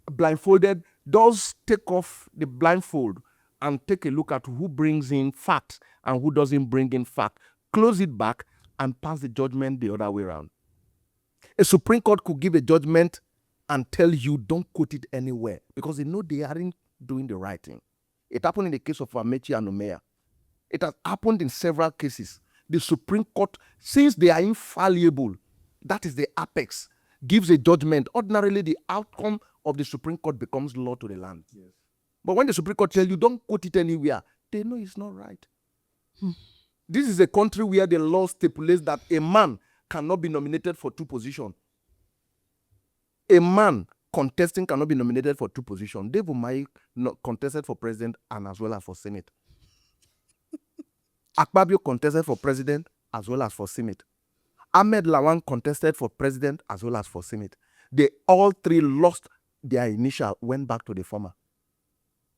blindfolded, does take off the blindfold and take a look at who brings in fact and who doesn't bring in fact. Close it back and pass the judgment the other way around. A Supreme Court could give a judgment and tell you don't quote it anywhere because they know they aren't doing the right thing. It happened in the case of Amechi and Omeya. It has happened in several cases. The Supreme Court, since they are infallible, that is the apex, gives a judgment. Ordinarily, the outcome of the Supreme Court becomes law to the land. Yes. But when the Supreme Court tells you don't quote it anywhere, they know it's not right. This is a country where the law stipulates that a man cannot be nominated for two positions. A man contesting cannot be nominated for two positions. Dave Umahi contested for president and as well as for Senate. Akpabio contested for president as well as for Senate. Ahmed Lawan contested for president as well as for Senate. They all three lost their initial, went back to the former.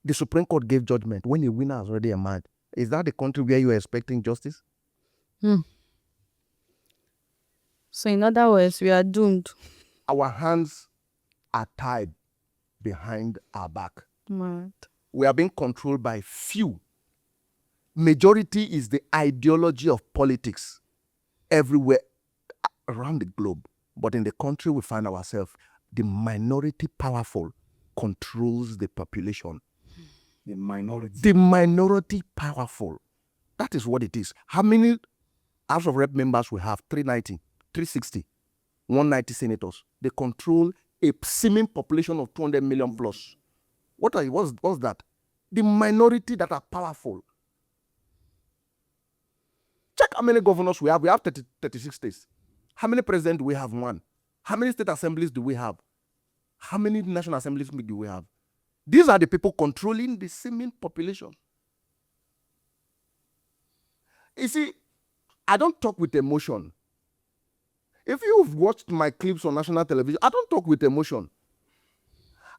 The Supreme Court gave judgment when a winner has already emerged. Is that the country where you are expecting justice? So in other words, we are doomed. Our hands are tied behind our back. Mad. We are being controlled by few. Majority is the ideology of politics everywhere around the globe. But in the country we find ourselves, the minority powerful controls the population. The minority. The minority powerful. That is what it is. How many House of Rep members we have? 390, 360, 190 senators. They control a seeming population of 200 million plus. What's that? The minority that are powerful. Check how many governors we have. We have 36 states. How many presidents do we have? One. How many state assemblies do we have? How many national assemblies do we have? These are the people controlling the seeming population. You see, I don't talk with emotion. If you've watched my clips on national television, I don't talk with emotion.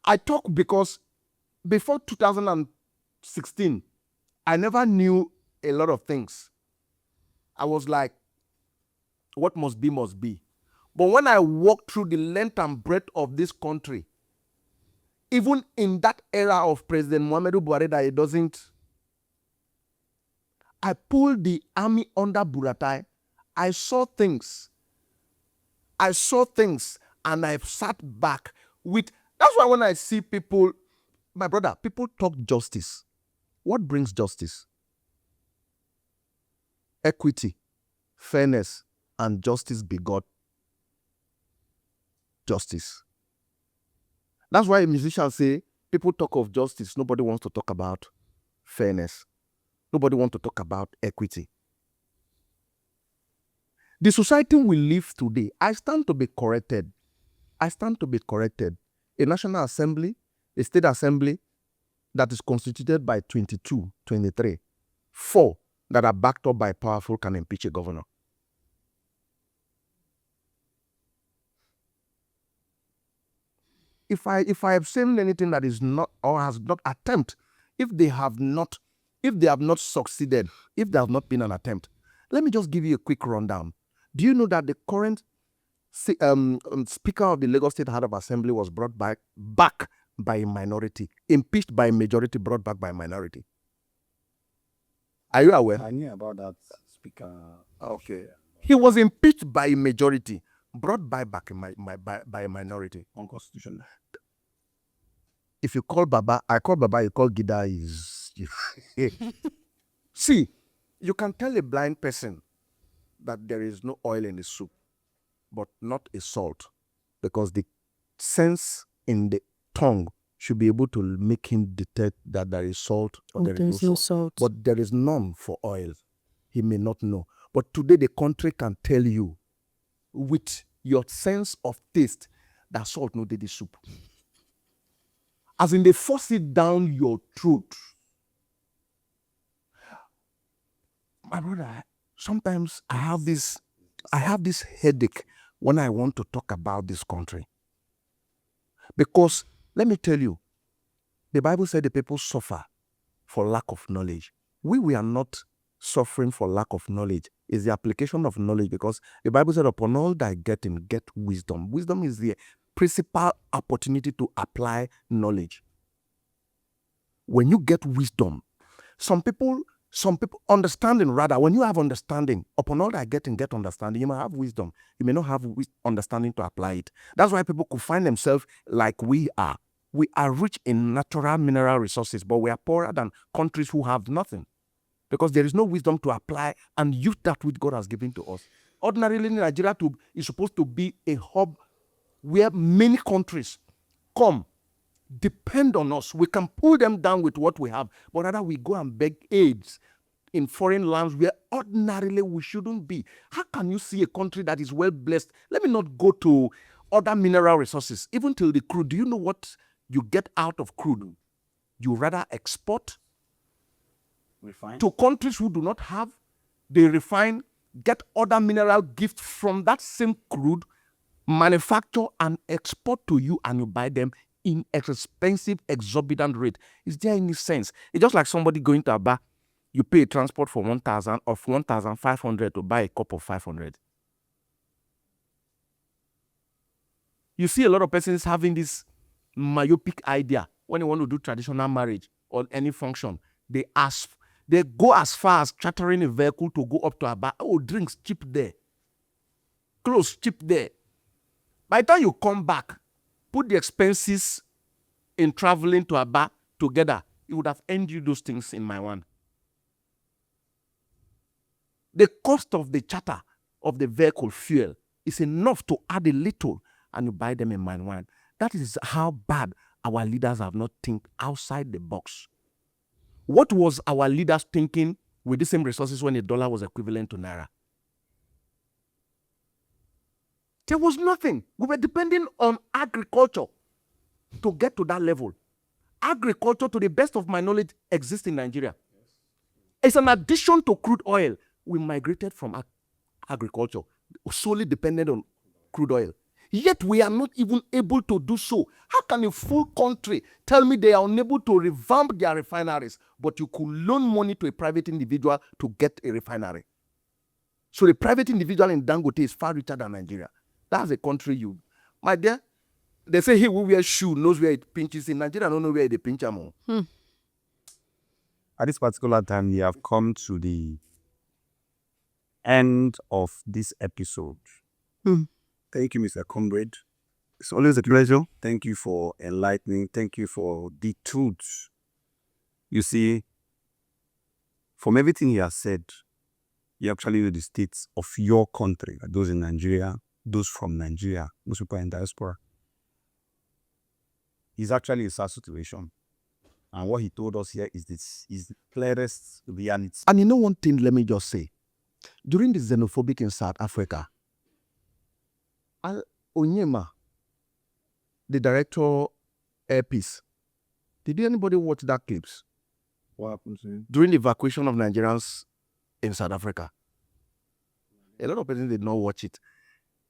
I talk because before 2016, I never knew a lot of things. I was like, what must be, must be. But when I walked through the length and breadth of this country, even in that era of President Muhammadu Buhari that it doesn't, I pulled the army under Buratai. I saw things and I've sat back with, that's why when I see people, my brother, people talk justice. What brings justice? Equity, fairness, and justice begot justice. That's why musicians say, people talk of justice, nobody wants to talk about fairness. Nobody wants to talk about equity. The society we live today, I stand to be corrected. A National Assembly, a State Assembly that is constituted by 22, 23, 4 that are backed up by powerful can impeach a governor. If I have seen anything that is not or has not attempted, if they have not succeeded, if there have not been an attempt, let me just give you a quick rundown. Do you know that the current Speaker of the Lagos State House of Assembly was brought back by a minority, impeached by a majority, brought back by a minority? Are you aware? I knew about that speaker. Okay. He was impeached by a majority, brought back by a minority. Unconstitutional. If you call Baba, I call Baba, you call Gida is... See, you can tell a blind person that there is no oil in the soup, but not a salt, because the sense in the tongue should be able to make him detect that there is salt or there is no salt. But there is none for oil. He may not know. But today the country can tell you with your sense of taste that salt no dey the soup. As in, they force it down your throat. My brother, sometimes I have this headache when I want to talk about this country. Because let me tell you, the Bible said the people suffer for lack of knowledge. We are not suffering for lack of knowledge. It's the application of knowledge, because the Bible said, upon all thy getting, get wisdom. Wisdom is the principal opportunity to apply knowledge. When you get wisdom, some people understanding, rather, when you have understanding, upon all that getting, get understanding, you might have wisdom. You may not have understanding to apply it. That's why people could find themselves like we are. We are rich in natural mineral resources, but we are poorer than countries who have nothing, because there is no wisdom to apply and use that which God has given to us. Ordinarily, Nigeria is supposed to be a hub where many countries come, depend on us. We can pull them down with what we have, but rather we go and beg aids in foreign lands where ordinarily we shouldn't be. How can you see a country that is well blessed? Let me not go to other mineral resources, even till the crude. Do you know what you get out of crude? You rather export, refine, to countries who do not have. They refine, get other mineral gifts from that same crude, manufacture and export to you, and you buy them in expensive, exorbitant rate. Is there any sense? It's just like somebody going to a bar. You pay transport for 1,000 or 1,500 to buy a cup of 500. You see a lot of persons having this myopic idea when they want to do traditional marriage or any function. They go as far as chartering a vehicle to go up to a bar. Oh, drinks cheap there. Clothes cheap there. By the time you come back, put the expenses in traveling to a bar together, it would have earned you those things in my one. The cost of the charter of the vehicle fuel is enough to add a little, and you buy them in my one. That is how bad our leaders have not think outside the box. What was our leaders thinking with the same resources when $1 was equivalent to naira? There was nothing. We were depending on agriculture to get to that level. Agriculture, to the best of my knowledge, exists in Nigeria. It's an addition to crude oil. We migrated from agriculture, solely dependent on crude oil. Yet we are not even able to do so. How can a full country tell me they are unable to revamp their refineries, but you could loan money to a private individual to get a refinery? So the private individual in Dangote is far richer than Nigeria. That's a country you, my dear. They say he who wears shoe knows where it pinches. In Nigeria, I don't know where they pinch them. At this particular time, we have come to the end of this episode. Thank you, Mr. Comrade. It's always a pleasure. Thank you for enlightening. Thank you for the truth. You see, from everything he has said, you actually know the states of your country, those in Nigeria, those from Nigeria, those people in diaspora. It's actually a sad situation. And what he told us here is the clearest reality. And you know one thing, let me just say. During the xenophobic in South Africa, Onyema, the director, Airpeace, did anybody watch that clips? What happened to him? During the evacuation of Nigerians in South Africa. A lot of people did not watch it.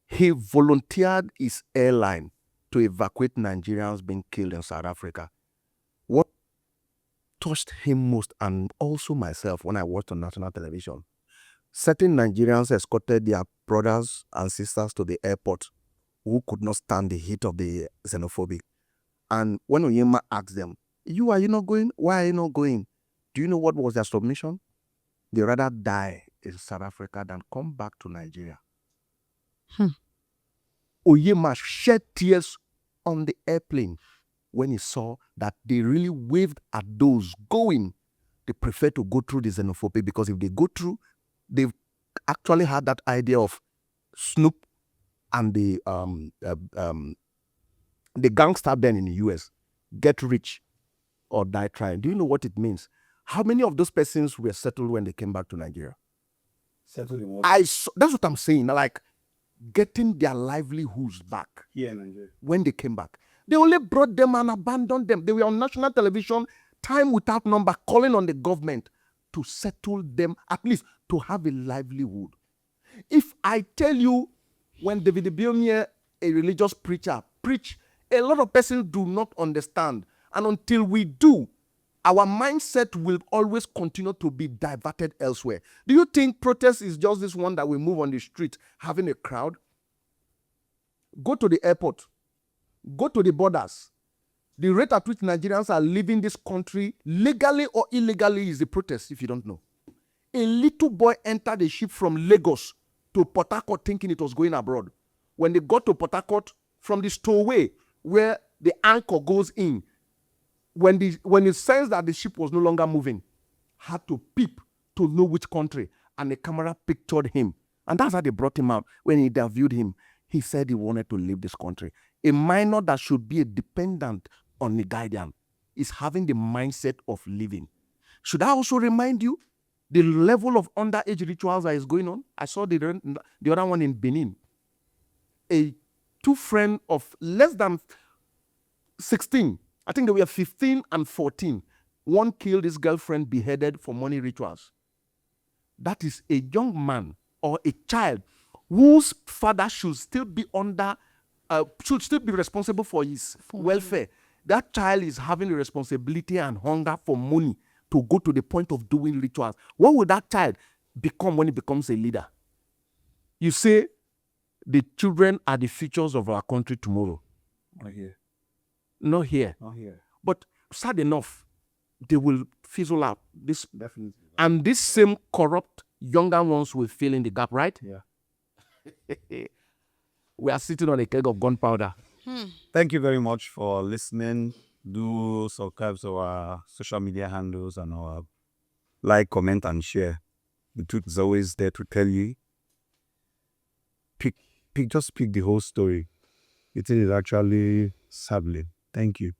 He volunteered his airline to evacuate Nigerians being killed in South Africa. What touched him most, and also myself when I watched on national television, certain Nigerians escorted their brothers and sisters to the airport who could not stand the heat of the xenophobic. And when Onyema asked them, are you not going? Why are you not going? Do you know what was their submission? They rather die in South Africa than come back to Nigeria. Onyema shed tears on the airplane when he saw that they really waved at those going. They prefer to go through the xenophobic, because if they go through, they've actually had that idea of Snoop and the gangster then in the US, get rich or die trying. Do you know what it means? How many of those persons were settled when they came back to Nigeria? Settled in what? That's what I'm saying. Like, getting their livelihoods back Here in Nigeria. when they came back. They only brought them and abandoned them. They were on national television, time without number, calling on the government to settle them, at least to have a livelihood. If I tell you, when David Biomie, a religious preacher, preach, a lot of persons do not understand. And until we do, our mindset will always continue to be diverted elsewhere. Do you think protest is just this one that we move on the street having a crowd? Go to the airport. Go to the borders. The rate at which Nigerians are leaving this country, legally or illegally, is the protest, if you don't know. A little boy entered a ship from Lagos to Port Harcourt thinking it was going abroad. When they got to Port Harcourt, from the stowaway where the anchor goes in, when he sensed that the ship was no longer moving, had to peep to know which country, and the camera pictured him. And that's how they brought him out. When he interviewed him, he said he wanted to leave this country. A minor that should be a dependent on the guardian is having the mindset of living. Should I also remind you the level of underage rituals that is going on? I saw the other one in Benin. Two friends of less than 16, I think they were 15 and 14. One killed his girlfriend, beheaded for money rituals. That is a young man or a child whose father should still be should still be responsible for his welfare. That child is having the responsibility and hunger for money to go to the point of doing rituals. What will that child become when he becomes a leader? You say the children are the futures of our country tomorrow. Not here. Not here. Not here. But sad enough, they will fizzle out. This Definitely. and these same corrupt younger ones will fill in the gap, right? Yeah. We are sitting on a keg of gunpowder. Thank you very much for listening. Do subscribe to our social media handles and our like, comment, and share. The truth is always there to tell you. Just pick the whole story. It is actually sadly. Thank you.